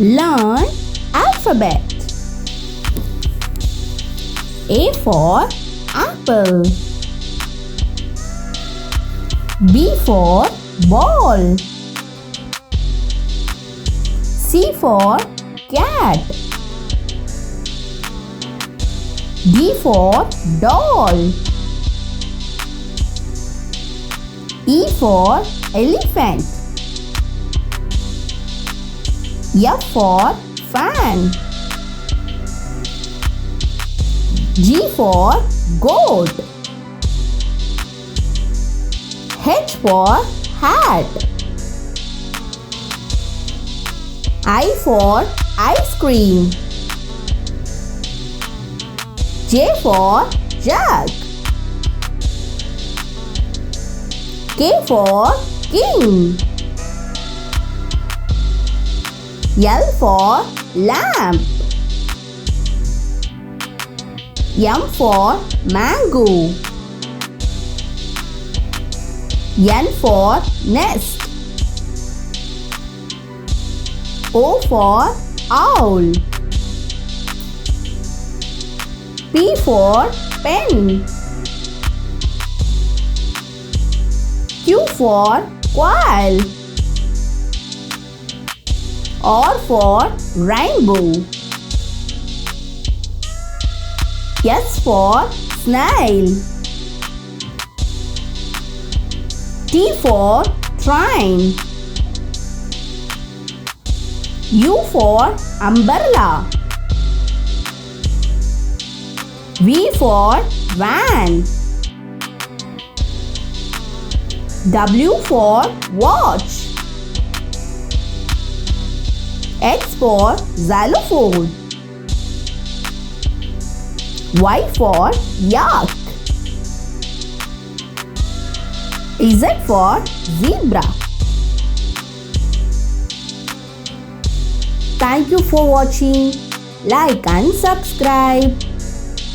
Learn alphabet. A for apple. B for ball. C for cat. D for doll. E for elephant. F for fan. G for goat. H for hat. I for ice cream. J for jug. K for king. L for lamp. M for mango. N for nest. O for owl. P for pen. Q for quail. R for rainbow. S for snail. T for train. U for umbrella. V for van. W for watch. X for xylophone. Y for yak. Z for zebra. Thank you for watching. Like and subscribe.